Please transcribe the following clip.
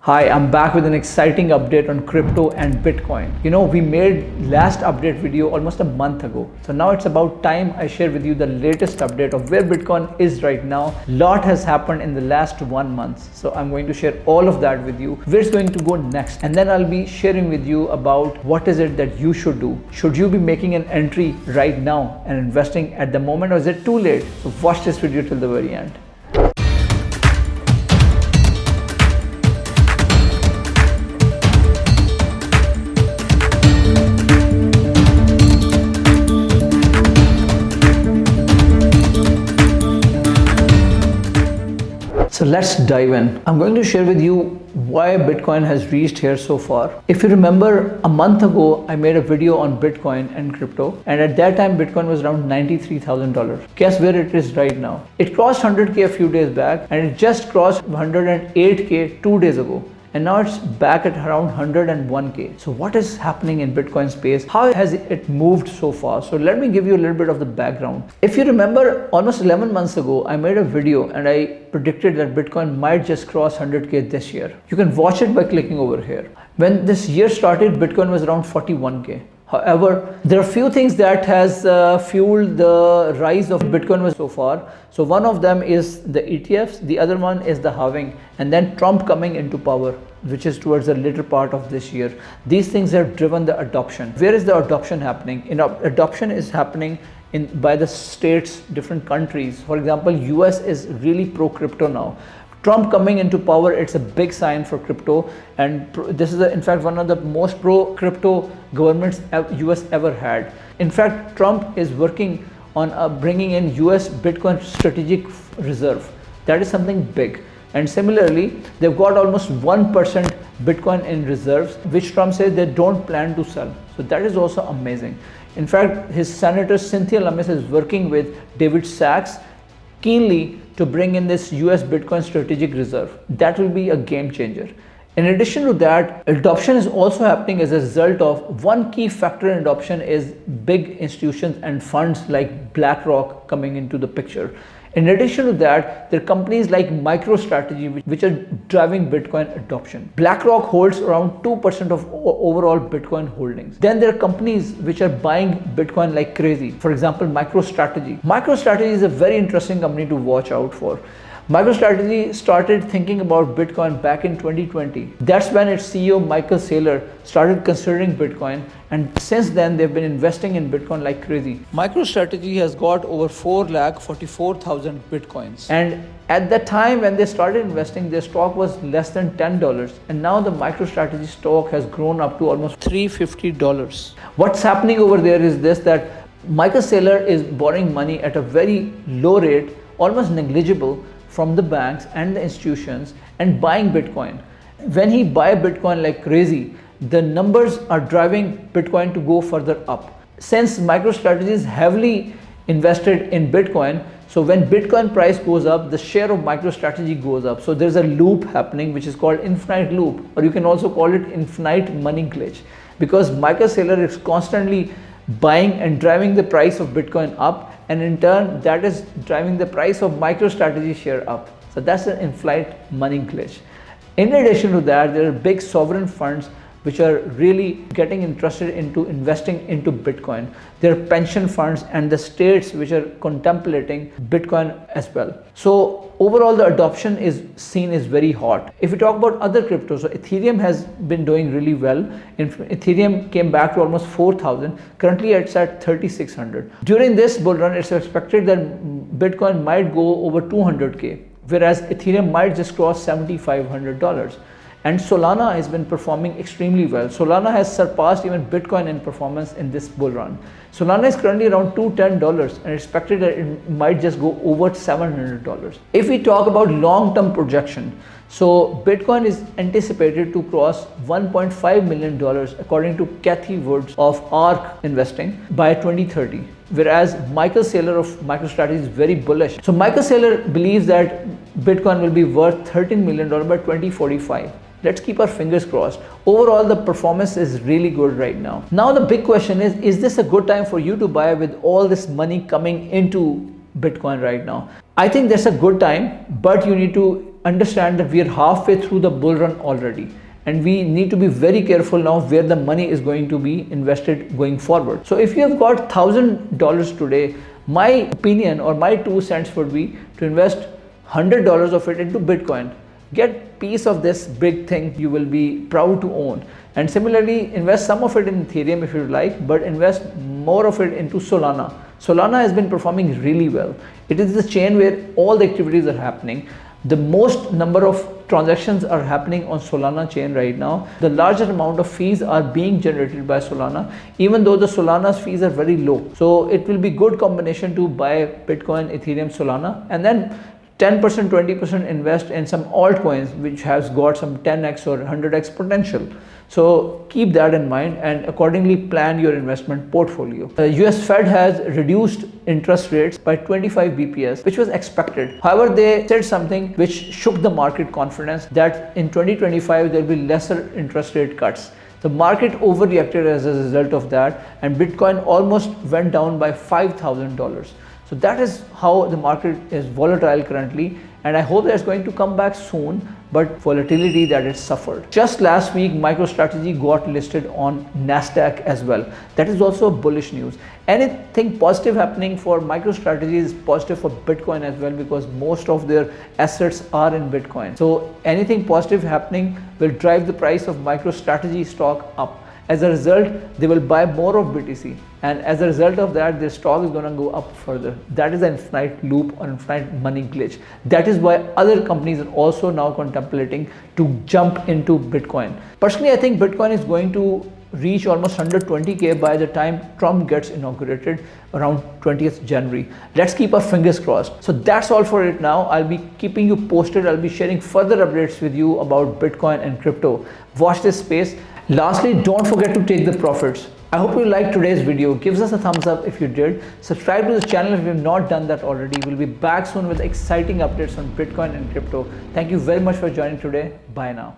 Hi, I'm back with an exciting update on crypto and Bitcoin. We made last update video almost a month ago. So now it's about time I share with you the latest update of where Bitcoin is right now. Lot has happened in the last 1 month. So I'm going to share all of that with you. Where it's going to go next. And then I'll be sharing with you about what is it that you should do. Should you be making an entry right now and investing at the moment, or is it too late? So watch this video till the very end. So let's dive in. I'm going to share with you why Bitcoin has reached here so far. If you remember, a month ago, I made a video on Bitcoin and crypto. And at that time, Bitcoin was around $93,000. Guess where it is right now? It crossed 100K a few days back and it just crossed 108K 2 days ago. And now it's back at around 101K. So what is happening in Bitcoin space? How has it moved so far? So let me give you a little bit of the background. If you remember, almost 11 months ago, I made a video and I predicted that Bitcoin might just cross 100K this year. You can watch it by clicking over here. When this year started, Bitcoin was around 41K. However, there are a few things that has fueled the rise of Bitcoin so far. So one of them is the ETFs, the other one is the halving, and then Trump coming into power, which is towards the later part of this year. These things have driven the adoption. Where is the adoption happening? Adoption is happening by the states, different countries. For example, US is really pro crypto now. Trump coming into power, it's a big sign for crypto, and this is in fact one of the most pro crypto governments US ever had. In fact, Trump is working on bringing in US Bitcoin strategic reserve. That is something big. And similarly, they've got almost 1% Bitcoin in reserves, which Trump says they don't plan to sell. So that is also amazing. In fact, his senator Cynthia Lummis is working with David Sachs keenly to bring in this US Bitcoin strategic reserve. That will be a game changer. In addition to that, adoption is also happening as a result of one key factor in adoption is big institutions and funds like BlackRock coming into the picture. In addition to that, there are companies like MicroStrategy which are driving Bitcoin adoption. BlackRock holds around 2% of overall Bitcoin holdings. Then there are companies which are buying Bitcoin like crazy. For example, MicroStrategy. MicroStrategy is a very interesting company to watch out for. MicroStrategy started thinking about Bitcoin back in 2020. That's when its CEO Michael Saylor started considering Bitcoin, and since then they've been investing in Bitcoin like crazy. MicroStrategy has got over 4,44,000 Bitcoins. And at the time when they started investing, their stock was less than $10, and now the MicroStrategy stock has grown up to almost $350. What's happening over there is this, that Michael Saylor is borrowing money at a very low rate, almost negligible, from the banks and the institutions and buying Bitcoin. When he buy Bitcoin like crazy, the numbers are driving Bitcoin to go further up. Since MicroStrategy is heavily invested in Bitcoin, so when Bitcoin price goes up, the share of MicroStrategy goes up. So there's a loop happening which is called infinite loop, or you can also call it infinite money glitch, because Michael Saylor is constantly buying and driving the price of Bitcoin up, and in turn that is driving the price of MicroStrategy share up. So that's an infinite money glitch. In addition to that, there are big sovereign funds which are really getting interested into investing into Bitcoin. There are pension funds and the states which are contemplating Bitcoin as well. So overall, the adoption is seen as very hot. If we talk about other cryptos, so Ethereum has been doing really well. Ethereum came back to almost 4,000. Currently it's at 3,600. During this bull run, it's expected that Bitcoin might go over 200K, whereas Ethereum might just cross $7,500. And Solana has been performing extremely well. Solana has surpassed even Bitcoin in performance in this bull run. Solana is currently around $210 and expected that it might just go over $700. If we talk about long-term projection, so Bitcoin is anticipated to cross $1.5 million according to Kathy Woods of ARK Investing by 2030. Whereas Michael Saylor of MicroStrategy is very bullish. So Michael Saylor believes that Bitcoin will be worth $13 million by 2045. Let's keep our fingers crossed. Overall, the performance is really good right now. Now the big question is this a good time for you to buy with all this money coming into Bitcoin right now? I think that's a good time, but you need to understand that we are halfway through the bull run already, and we need to be very careful now where the money is going to be invested going forward. So if you have got $1,000 today, my opinion or my 2 cents would be to invest $100 of it into Bitcoin. Get piece of this big thing you will be proud to own. And similarly, invest some of it in Ethereum if you like, but invest more of it into Solana. Solana has been performing really well. It is the chain where all the activities are happening. The most number of transactions are happening on Solana chain right now. The largest amount of fees are being generated by Solana, even though the Solana's fees are very low. So it will be good combination to buy Bitcoin, Ethereum, Solana, and then 10%, 20% invest in some altcoins which has got some 10x or 100x potential. So keep that in mind and accordingly plan your investment portfolio. The US Fed has reduced interest rates by 25 BPS, which was expected. However, they said something which shook the market confidence that in 2025 there will be lesser interest rate cuts. The market overreacted as a result of that, and Bitcoin almost went down by $5,000. So that is how the market is volatile currently, and I hope that's going to come back soon, but volatility that it suffered. Just last week, MicroStrategy got listed on NASDAQ as well. That is also bullish news. Anything positive happening for MicroStrategy is positive for Bitcoin as well, because most of their assets are in Bitcoin. So anything positive happening will drive the price of MicroStrategy stock up. As a result, they will buy more of BTC, and as a result of that, their stock is going to go up further. That is an infinite loop or infinite money glitch. That is why other companies are also now contemplating to jump into Bitcoin. Personally, I think Bitcoin is going to reach almost 120K by the time Trump gets inaugurated around 20th January. Let's keep our fingers crossed. So that's all for it now. I'll be keeping you posted. I'll be sharing further updates with you about Bitcoin and crypto. Watch this space. Lastly, don't forget to take the profits. I hope you liked today's video. Give us a thumbs up if you did. Subscribe to this channel if you have not done that already. We'll be back soon with exciting updates on Bitcoin and crypto. Thank you very much for joining today. Bye now.